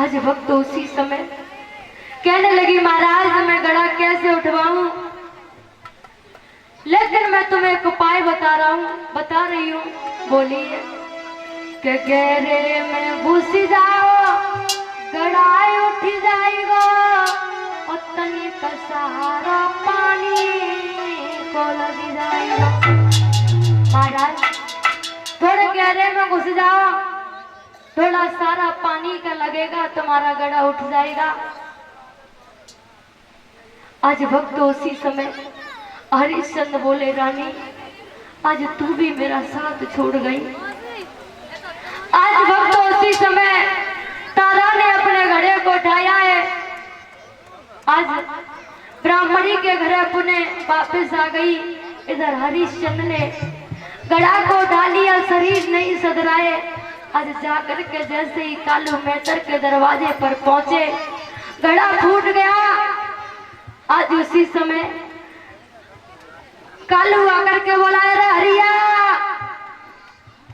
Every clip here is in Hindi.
आज भक्त उसी समय कहने लगी महाराज मैं गड़ा कैसे उठवाऊं, लेकिन मैं तुम्हें एक उपाय बता रही हूँ। बोलिए कि गहरे में घुस जाओ गड़ाई उठ जाएगा और तनी का सहारा पानी को लग जाएगा। महाराज थोड़े गहरे में घुस जाओ, थोड़ा सारा पानी का लगेगा, तुम्हारा गड़ा उठ जाएगा। आज भक्त उसी समय हरिश्चंद्र बोले रानी आज तू भी मेरा साथ छोड़ गई। आज भक्त उसी समय तारा ने अपने घड़े को उठाया है। आज ब्राह्मणी के घर पुनः वापस आ गई। इधर हरिश्चंद्र ने गड़ा को उठा लिया, शरीर नहीं सदराए। आज जाकर के जैसे ही कालू मेहतर के दरवाजे पर पहुंचे गड़ा फूट गया। आज उसी समय कालू आकर के बोला अरे हरिया,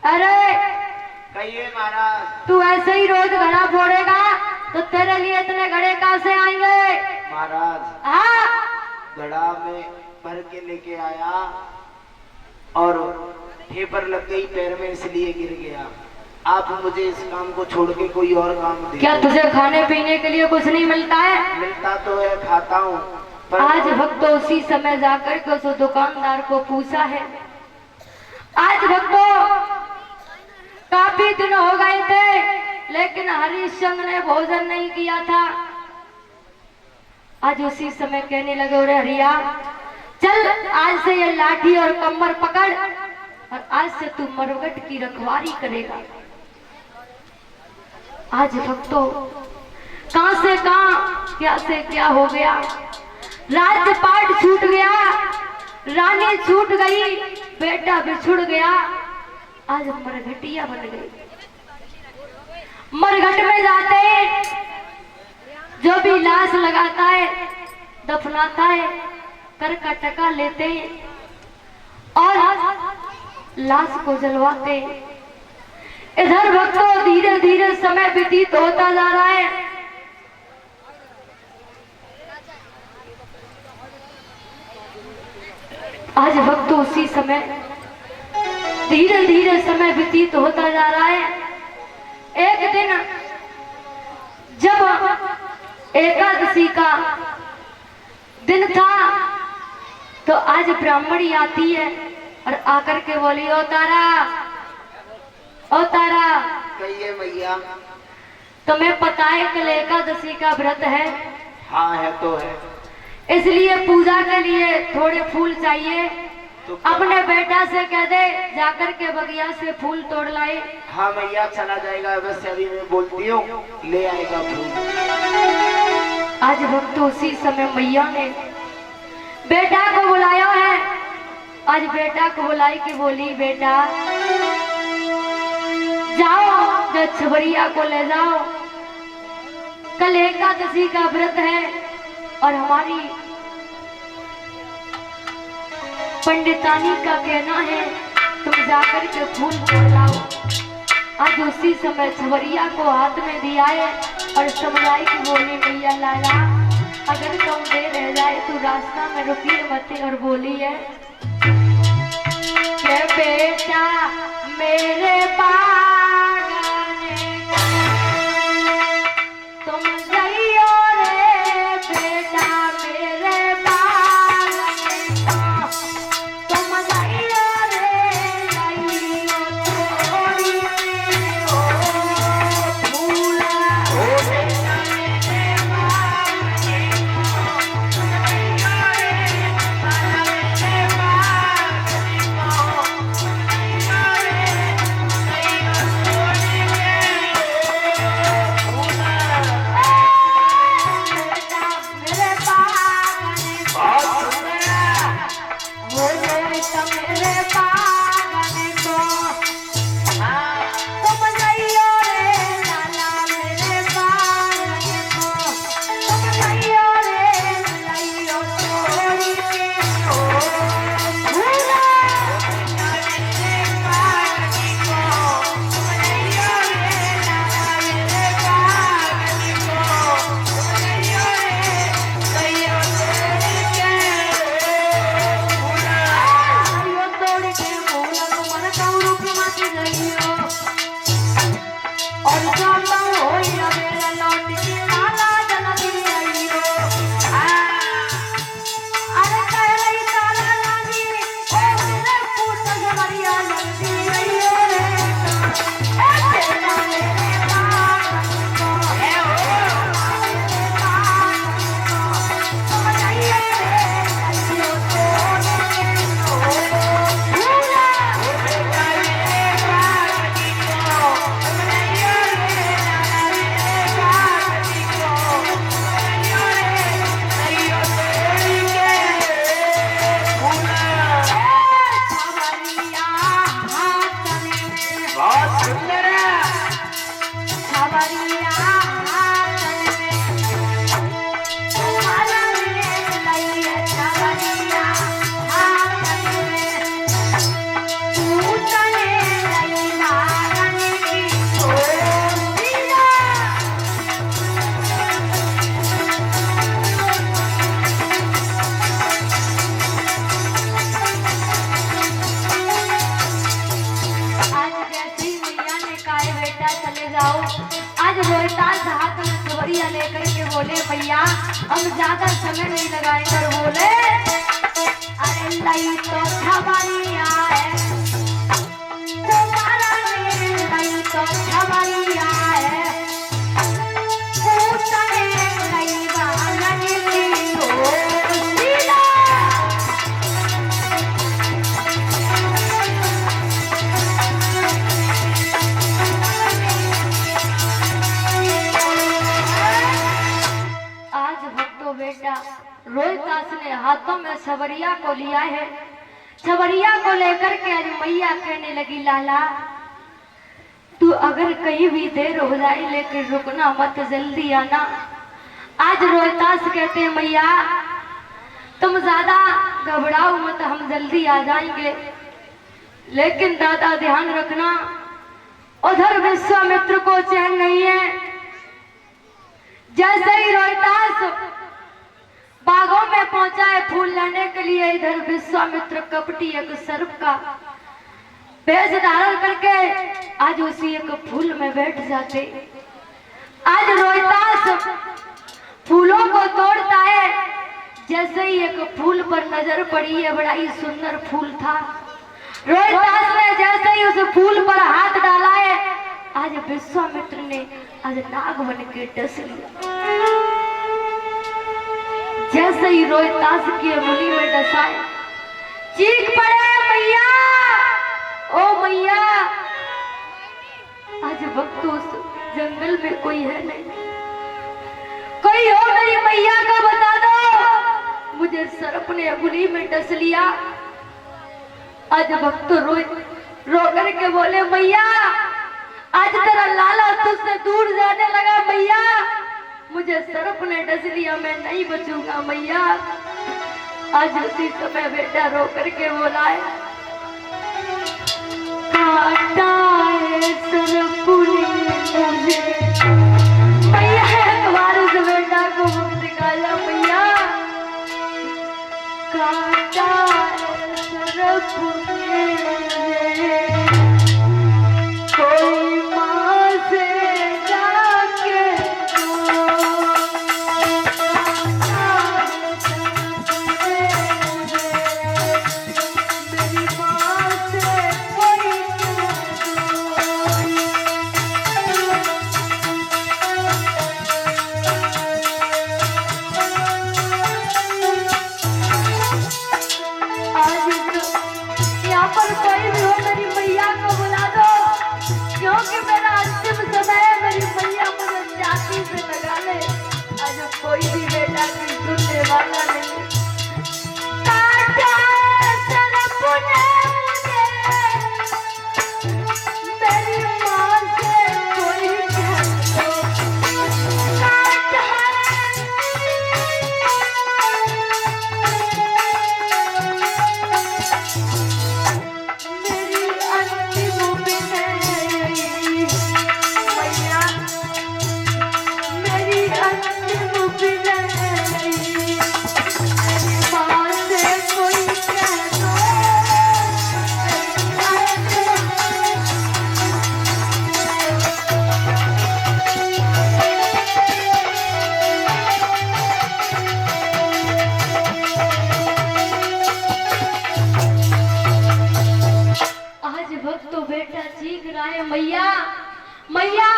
अरे कहिए महाराज। तू ऐसे ही रोज घड़ा फोड़ेगा तो तेरे लिए इतने घड़े कहां से आएंगे? महाराज हाँ घड़ा में भर के लेके आया और ठेपर लग गई पैर में इसलिए गिर गया। आप मुझे इस काम को छोड़ के कोई और काम दे। क्या तुझे खाने पीने के लिए कुछ नहीं मिलता है? मिलता तो है, खाता हूँ। आज भक्त उसी समय जाकर के उस दुकानदार को पूछा है। आज भक्तों काफी दिन हो गए थे लेकिन हरिश्चंद्र ने भोजन नहीं किया था। आज उसी समय कहने लगे अरे हरिया चल आज से ये लाठी और कमर पकड़ और आज से तू मरघट की रखवारी करेगा। आज भक्तों कहां से कहां क्या से क्या हो गया। राजपाट छूट गया, रानी छूट गई, बेटा बिछुड़ गया। आज मरघटिया बन गई। मरघट में जाते जो भी लाश लगाता है दफनाता है कर का टका लेते हैं और लाश को जलवाते हैं। इधर भक्तों धीरे धीरे समय व्यतीत होता जा रहा है। आज भक्तों उसी समय धीरे धीरे समय व्यतीत होता जा रहा है। एक दिन जब एकादशी का दिन था तो आज ब्राह्मणी आती है और आकर के बोली ओ तारा कहिए मैया। तुम्हें पता है कल एकादशी का व्रत है? हाँ है तो है। इसलिए पूजा के लिए थोड़े फूल चाहिए। तो अपने बेटा से कह दे जाकर के बगिया से फूल तोड़ लाए। हाँ मैया चला जाएगा, वैसे अभी मैं बोलती हूँ ले आएगा फूल। आज भक्त उसी समय मैया ने बेटा को बुलाया है। आज बेटा को बुलाई के बोली बेटा जाओ छबरिया को ले जाओ, कल एकादशी का व्रत है और हमारी पंडितानी का कहना है तुम जाकर के फूल तोड़ लाओ। आज उसी समय छबरिया को हाथ में दिया है और समझाई की बोली मैया लाला अगर तुम देर रह जाए तो रास्ता में रुकिए मत। और बोली है कि बेटा मेरे बागाने तुम जाइयो रे बेटा मेरे बागाने तुम जाइयो रे जाइयो थोड़ी ओ फूला ओ बेटा मेरे बागाने तुम जाइयो रे बाला मेरे बागाने तुम जाइयो रे रोहितास हाथ में सवरिया लेकर के बोले भैया हम ज्यादा समय नहीं लगाएंगे और बोले अरे लई तो खबरिया है तुम्हारा लई तो खबरिया है पूछने लई वालन की हो सीधा बेटा रोहितास ने हाथों में सवरिया को लिया है। सवरिया को लेकर के आज मैया कहने लगी लाला तू अगर कहीं भी देर हो जाए लेकिन रुकना मत जल्दी आना। आज रोहितास कहते हैं मैया तुम ज्यादा घबराओ मत हम जल्दी आ जाएंगे लेकिन दादा ध्यान रखना उधर विश्वामित्र को चैन नहीं है। जैसे ही रोहितास बागों में पहुंचा है फूल लेने के लिए इधर विश्वामित्र कपटी एक सर्प का वेश धारण करके आज उसी एक फूल में बैठ जाते। आज रोहितास फूलों को तोड़ता है। जैसे ही एक फूल पर नजर पड़ी है बड़ा ही सुंदर फूल था। रोहितास ने जैसे ही उस फूल पर हाथ डाला है आज विश्वामित्र ने आज नाग बन के डस लिया। जैसे ही रोहितास की अंगुली में डसाए चीख पड़े मैया ओ मैया। आज वक्त उस जंगल में कोई है नहीं, कोई हो मेरी मैया का बता दो। मुझे सर्प ने अंगुली में डस लिया। आज वक्त रो करके बोले मैया आज तेरा लाला तुझसे दूर जाने लगा मैया। मुझे सर्प ने डस लिया मैं नहीं बचूंगा मैया। आज उसी समय बेटा रो करके बोला है काटा है सर्प ने मुझे। मैया एक बार उस बेटा को मुख दिखाया मैया काटा है सर्प ने मुझे। कोई माँ से जाके कोई भी बेटा की सुनने वाला नहीं। काटा सर्प ने मुझे मेरी माँ से कोई कह दो। काटा मेरी अंतिम विनय मैया मेरी अंतिम तो बेटा चीख रहा है मैया मैया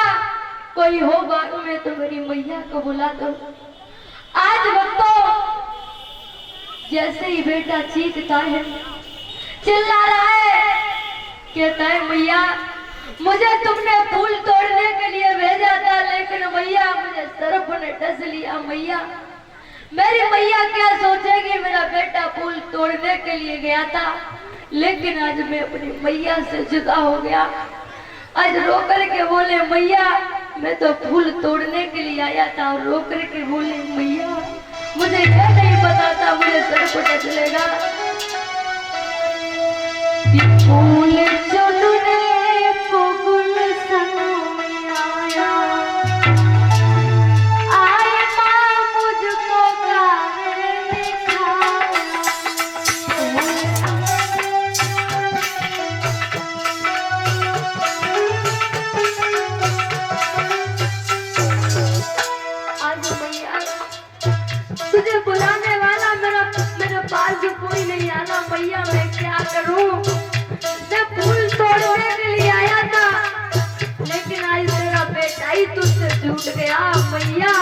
कोई हो बारों में तो मेरी मैया को बुला दो। आज भक्तों जैसे ही बेटा चीखता है चिल्ला रहा है कहता है मैया मुझे तुमने फूल तोड़ने के लिए भेजा था लेकिन मैया मुझे सर्प ने डस लिया। मैया मेरी मैया क्या सोचेगी मेरा बेटा फूल तोड़ने के लिए गया था लेकिन आज मैं अपनी मैया से जुदा हो गया। आज रो करके बोले मैया मैं तो फूल तोड़ने के लिए आया था और रो करके बोले मैया मुझे क्या नहीं पता था मुझे सर्प डस लेगा। फूल चुनने को गुलशन में आया आए माँ मुझको गाने दिखाया। मैया,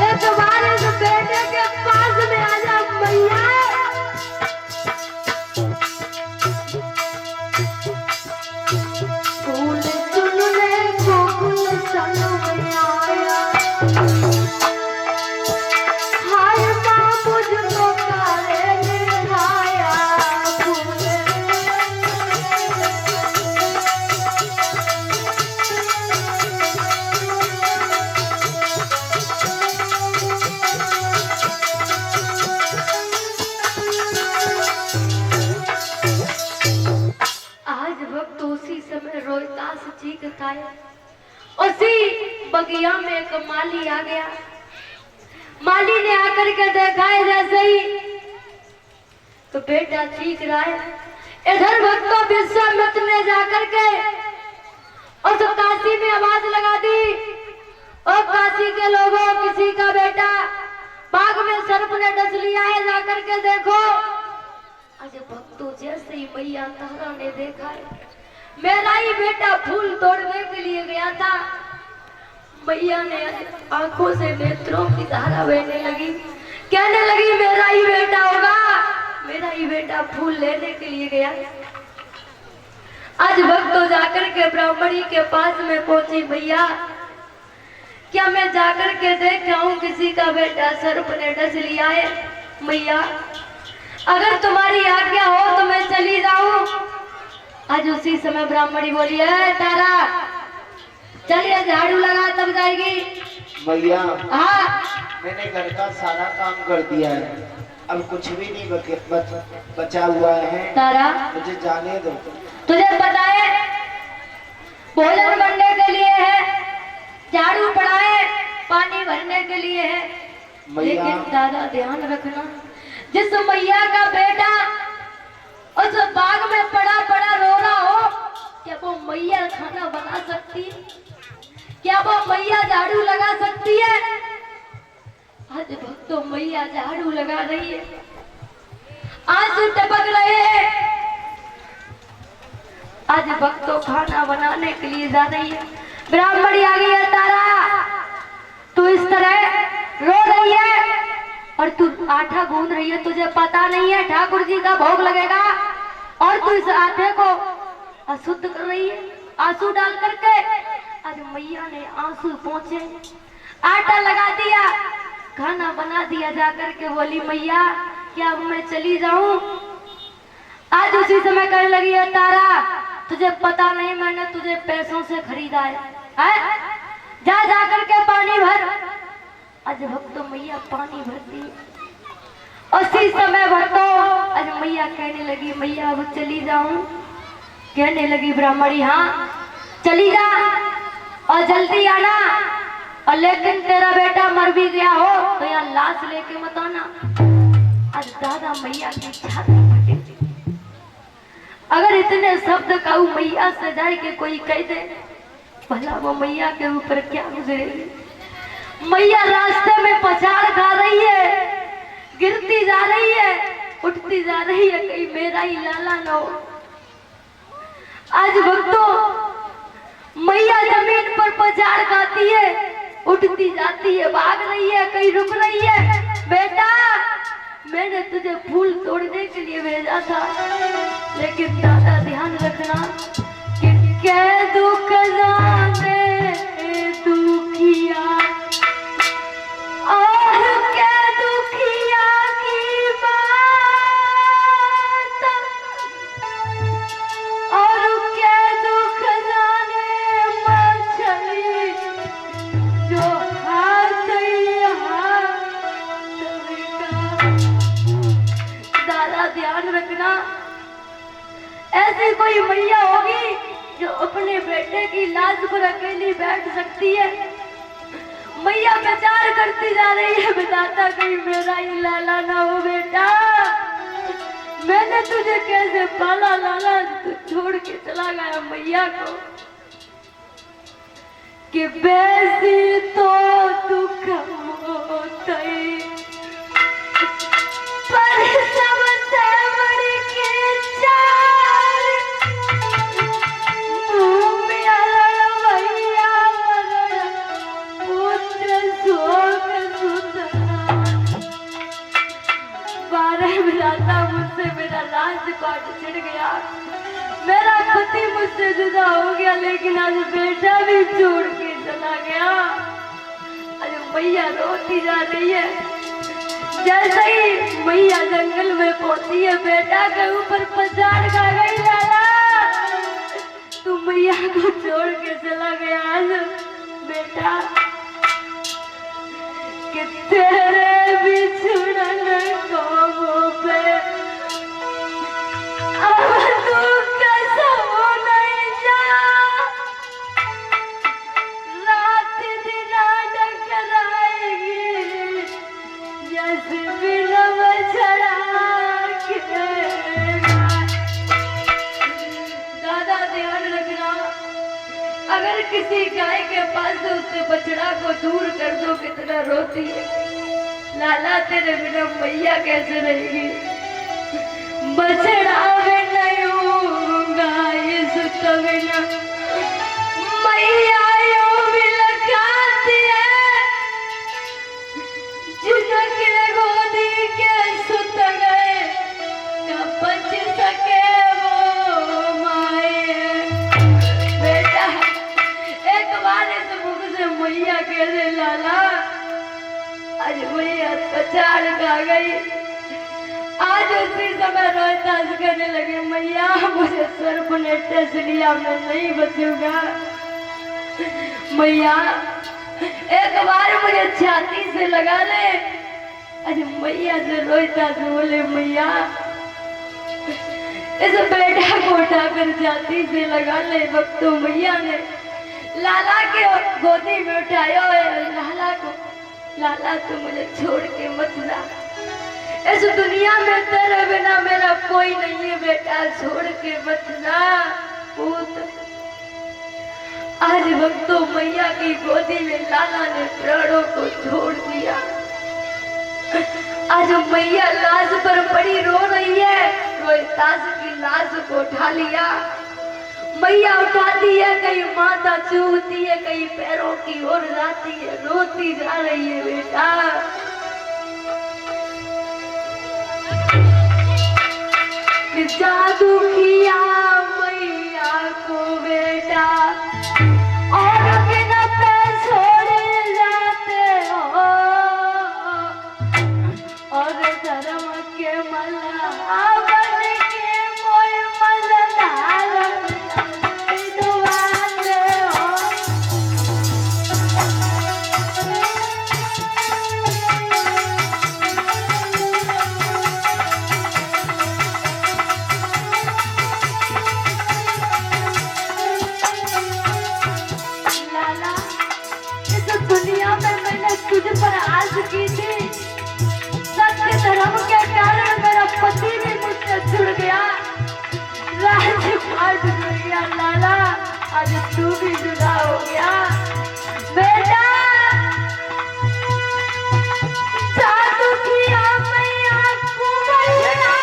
एक बार इस बेटे के पास में आ जा मैया। फूल चुनने को गुलशन में आया, हाय माँ मुझको काहे निभाया। आज वक्त उसी समय रोता से चीखता है। उसी बगिया में एक माली आ गया। माली ने आकर के देखा है जैसे ही तो बेटा चीख रहा है। इधर भक्तों विश्वामित्र ने जाकर के और तो काशी में आवाज लगा दी, और काशी के लोगों, किसी का बेटा बाग में सर्प ने डस लिया है, जाकर के देखो। आज भक्तों जैसे ही मैया तारा ने देखा है, मेरा ही बेटा फूल तोड़ने के लिए गया था। मैया ने आंखों से नेत्रों की धारा बहने लगी, कहने लगी मेरा ही बेटा होगा, मेरा ही बेटा फूल लेने के लिए गया। आज भक्तों जाकर के ब्राह्मणी के पास में पहुंची, मैया क्या मैं जाकर के देख आऊं किसी का बेटा सर्प ने डस लिया है। मैया अगर तुम्हारी आज्ञा हो तो मैं चली जाऊं। आज उसी समय ब्राह्मणी बोली है तारा चलिए झाड़ू लगा तब जाएगी। भैया हाँ मैंने घर का सारा काम कर दिया है, अब कुछ भी नहीं बचा हुआ है। तारा मुझे जाने दो। तुझे पता है भोजन बनने के लिए है, झाड़ू पड़ा है, पानी भरने के लिए है, लेकिन दादा ध्यान रखना जिस मैया का बेटा उस बाग में पड़ा पड़ा रो रहा हो, क्या वो मैया खाना बना सकती है? क्या वो मैया झाड़ू लगा सकती है? आज भक्तों मैया झाड़ू लगा रही है, आंसू टपक रहे हैं। आज भक्तों खाना बनाने के लिए जा रही है। ब्राह्मणी आ गई है, तारा तू इस तरह रो रही है और तू आटा गूंद रही है, तुझे पता नहीं है ठाकुर जी का भोग लगेगा और तू इस आटे को अशुद्ध कर रही है आंसू डाल करके। आज मैया ने आंसू पोंछे, आटा लगा दिया, खाना बना दिया, जाकर के बोली मैया क्या अब मैं चली जाऊं? आज उसी समय कहने लगी है तारा तुझे पता नहीं मैंने तुझे पैसों से खरीदा है? जा जाकर के पानी भर। आज भक्तों मैया पानी भरती, उसी समय भक्तों आज मैया कहने लगी मैया अब चली जाऊं? कहने लगी ब्राह्मणी हाँ चली जा और जल्दी आना, और लेकिन तेरा बेटा मर भी गया हो तो यहाँ लाश लेके मत आना। आज दादा मैया की छाती फटी। अगर इतने शब्द का मैया से जाए के कोई कह दे भला वो मैया के ऊपर क्या गुजरेगी। मैया रास्ते में पछाड़ खा रही है, गिरती जा रही है, उठती जा रही है, कहीं मेरा ही लाला न हो। आज भक्तों मैया जमीन पर पछाड़ खाती है, उठती जाती है, भाग रही है, कहीं रुक रही है। बेटा मैंने तुझे फूल तोड़ने के लिए भेजा था, लेकिन दादा ध्यान रखना कि क्या दुख जाने दुखिया और क्या दुखिया की बात और क्या दुख जाने मछली जो हाथ दादा ध्यान रखना ऐसी कोई मैया होगी जो अपने बेटे की लाश पर अकेली बैठ सकती है। मैया विचार करती जा रही है बताता कहीं मेरा ही लाला ना हो। बेटा मैंने तुझे कैसे पाला लाला, तू छोड़ के चला गया मैया को कि बेसी तो दुख होता पर सबसे बड़ी के चार मुंह में अलग भैया पुत्र से मेरा लाज पाट छिड़ गया। मेरा पति मुझसे जुदा हो गया, लेकिन आज बेटा भी छोड़ के चला गया। अरे मैया रोती जा रही है। जैसे ही मैया जंगल में पहुंची है, बेटा के ऊपर पछाड़ खा गई। लाला तू मैया को छोड़ के चला गया आज बेटा, कि तेरे बिछड़न को पे अब तू कसम नहीं जा। रात दिन टकराएगी जैसे बिलम छड़ा के। दादा ध्यान रखना, अगर किसी गाय के पास से उसके बछड़ा को दूर कर दो कितना रोती है। लाला तेरे बिना मैया कैसे रहेगी। बछड़ा में नहीं होगा इस बिना मैया यूं भी लगाती है। जिनके गोदी के सुत गए न बच सके वो माए। बेटा एक बार इस मुख से मैया कह दे लाला आज मैया पछाड़ खा गई। आज उसी समय रोहतास करने लगे, मैया मुझे सर्प ने टच लिया, मैं नहीं बचूंगा। मैया एक बार मुझे छाती से लगा ले। अरे मैया से रोहतास बोले, मैया इस बेटा को उठाकर छाती से लगा ले। वक्त तो मैया ने लाला के गोदी में उठाया है। लाला तू मुझे छोड़ के मत जा, इस दुनिया में तेरे बिना मेरा कोई नहीं है। बेटा छोड़ के मत जा पूत। आज वक्तों मैया की गोदी में लाला ने प्राणों को छोड़ दिया। आज मैया लाश पर बड़ी रो रही है। रोहतास की लाश को उठा लिया, मैया उठाती है, कहीं माथा चूमती है, कहीं पैरों की ओर जाती है, रोती जा रही है। बेटा जादू किया मैया को बेटा, और बिना छोड़ जाते हो, और धर्म के मला बन के कोई मलदार डुबाते हो। दुनिया में मैंने तुझ पर आस की थी, सत्य धर्म के कारण मेरा पति भी मुझसे जुड़ गया, राजपाट जुड़ गया। लाला आज तू भी जुदा हो गया। बेटा जादू किया मैया को बचना,